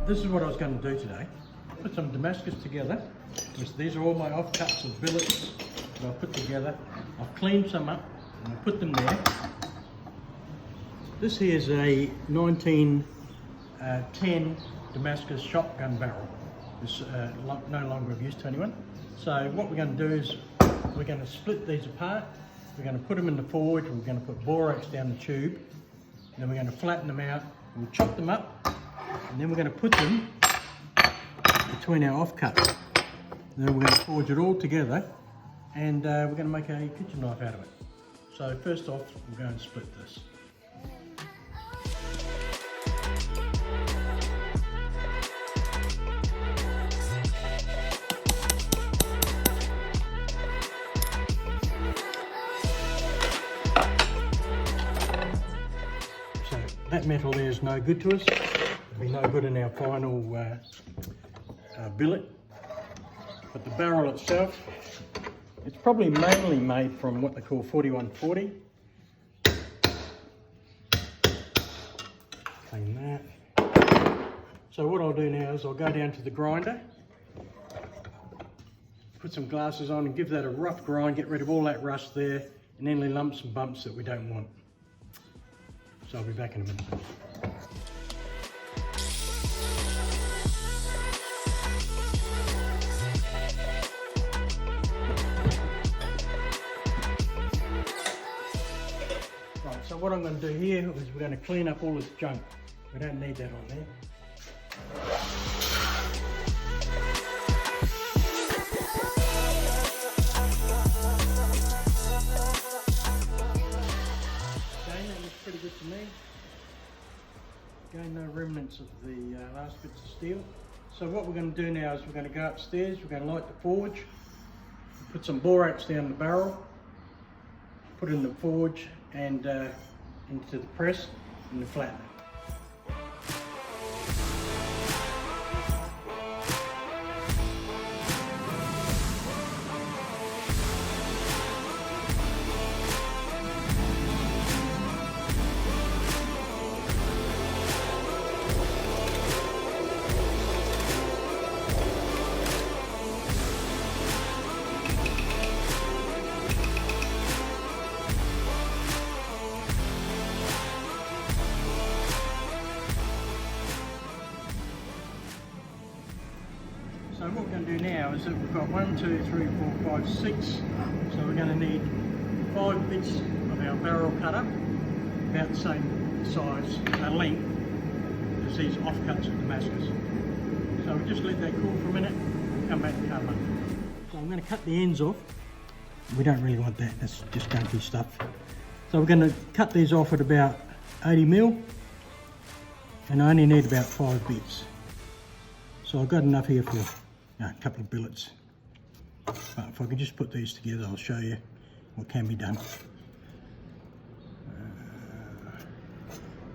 this is what I was going to do today. Put some Damascus together. These are all my offcuts of billets that I've put together. I've cleaned some up and I've put them there. This here is a 1910 Damascus shotgun barrel. It's no longer of use to anyone. So what we're going to do is we're going to split these apart. We're going to put them in the forge. We're going to put borax down the tube. And then we're going to flatten them out. We'll chop them up. And then we're going to put them between our offcuts. And then we're going to forge it all together. And we're going to make a kitchen knife out of it. So first off, we're going to split this. That metal there is no good to us. It'll be no good in our final billet. But the barrel itself, it's probably mainly made from what they call 4140. Clean that. So what I'll do now is I'll go down to the grinder, put some glasses on and give that a rough grind, get rid of all that rust there and any lumps and bumps that we don't want. So I'll be back in a minute. Right, so what I'm going to do here is we're going to clean up all this junk. We don't need that on there. Pretty good to me. Again, no remnants of the last bits of steel. So what we're going to do now is we're going to go upstairs, we're going to light the forge, put some borax down the barrel, put it in the forge and into the press and the flattener. So what we're going to do now is that we've got 1, 2, 3, 4, 5, 6. So we're going to need 5 bits of our barrel cutter, about the same size, length as these offcuts of Damascus. So we'll just let that cool for a minute, and come back and cut them up. So I'm going to cut the ends off. We don't really want that, that's just gunky stuff. So we're going to cut these off at about 80mm, and I only need about 5 bits. So I've got enough here for a couple of billets. But if I could just put these together, I'll show you what can be done.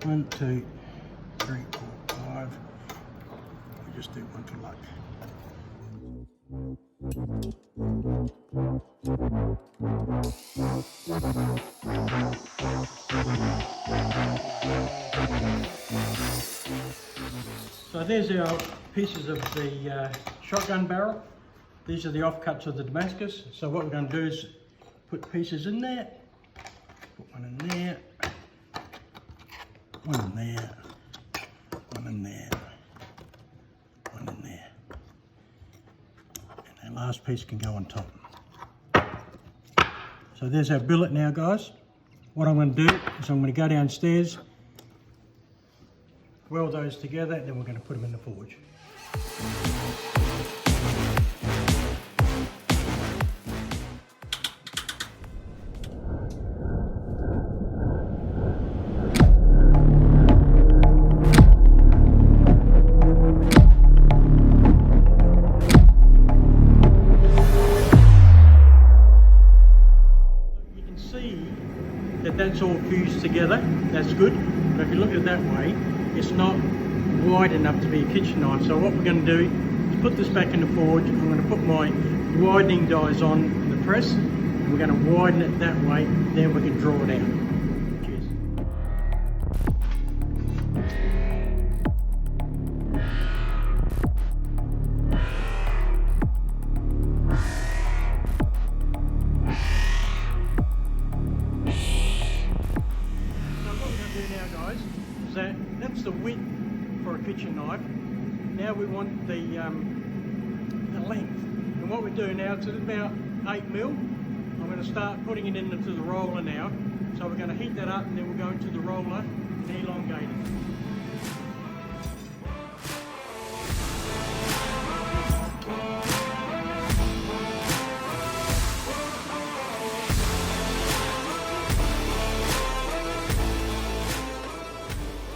1, 2, 3, 4, 5. We'll just do one for luck. So there's our pieces of the shotgun barrel. These are the offcuts of the Damascus. So what we're going to do is put pieces in there. Put one in there. One in there. One in there. One in there. And that last piece can go on top. So there's our billet now, guys. What I'm going to do is I'm going to go downstairs, weld those together, and then we're going to put them in the forge. You can see that that's all fused together. That's good. But if you look at it that way, it's not wide enough to be a kitchen knife. So what we're going to do is put this back in the forge. I'm going to put my widening dies on in the press, and we're going to widen it that way, then we can draw it out. Cheers. now, guys, is that's the width for a kitchen knife. Now we want the length. And what we do now, it's at about 8mm. I'm going to start putting it into the roller now. So we're going to heat that up and then we'll go into the roller and elongate it.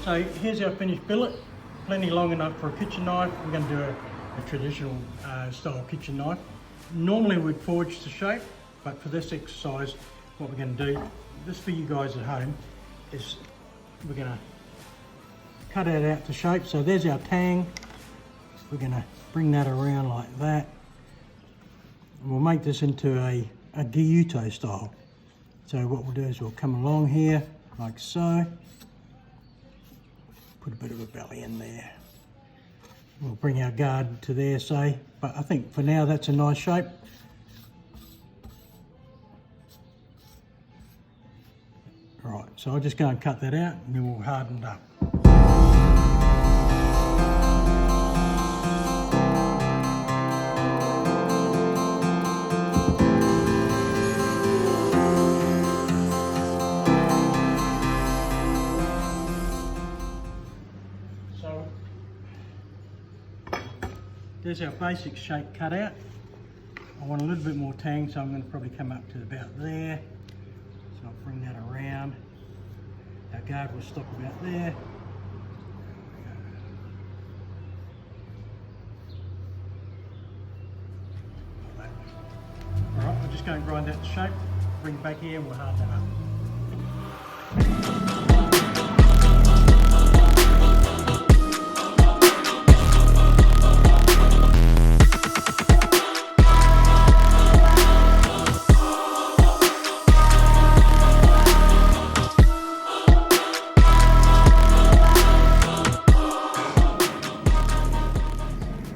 So here's our finished billet, plenty long enough for a kitchen knife. We're going to do a traditional style kitchen knife. Normally we'd forge the shape, but for this exercise, what we're going to do, this for you guys at home, is we're going to cut it out to shape. So there's our tang. We're going to bring that around like that. And we'll make this into a gyuto style. So what we'll do is we'll come along here, like so. Put a bit of a belly in there. We'll bring our guard to there, say, but I think for now that's a nice shape. Right, so I'll just go and cut that out and then we'll harden it up. There's our basic shape cut out. I want a little bit more tang, so I'm going to probably come up to about there. So I'll bring that around. Our guard will stop about there. Alright, we'll just go and grind that to shape, bring it back here and we'll harden that up.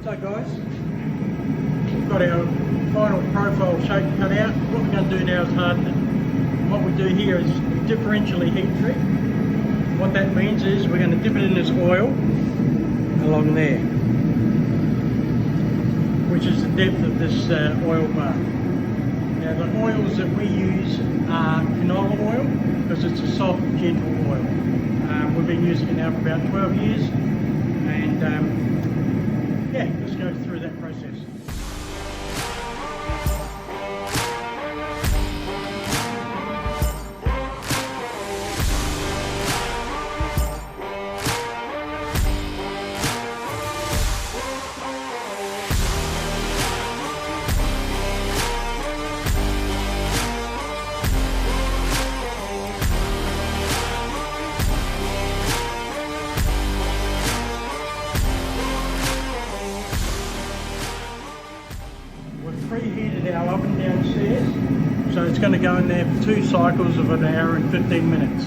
So guys, we've got our final profile shape cut out. What we're going to do now is harden it. What we do here is differentially heat treat. What that means is we're going to dip it in this oil along there, which is the depth of this oil bath. Now the oils that we use are canola oil because it's a soft, gentle oil. We've been using it now for about 12 years and yeah, let's go through that process. Preheated our oven downstairs, so it's going to go in there for 2 cycles of an hour and 15 minutes.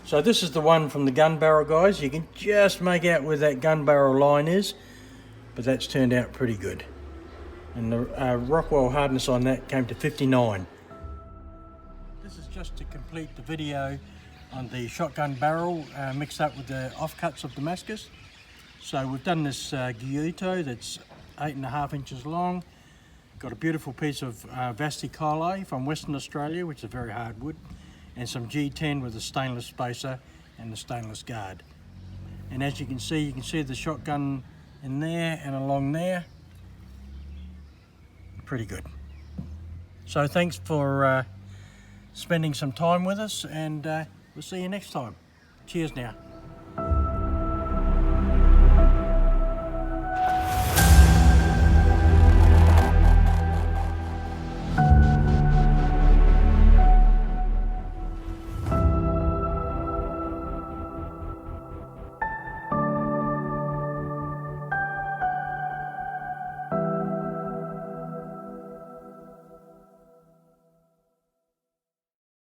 So this is the one from the gun barrel, guys. You can just make out where that gun barrel line is, but that's turned out pretty good. And the Rockwell hardness on that came to 59. This is just to complete the video on the shotgun barrel mixed up with the offcuts of Damascus. So we've done this gyuto that's 8.5 inches long. Got a beautiful piece of Vasti Kole from Western Australia, which is a very hard wood, and some G10 with a stainless spacer and the stainless guard. And as you can see the shotgun in there and along there. Pretty good. So thanks for spending some time with us, and we'll see you next time. Cheers now.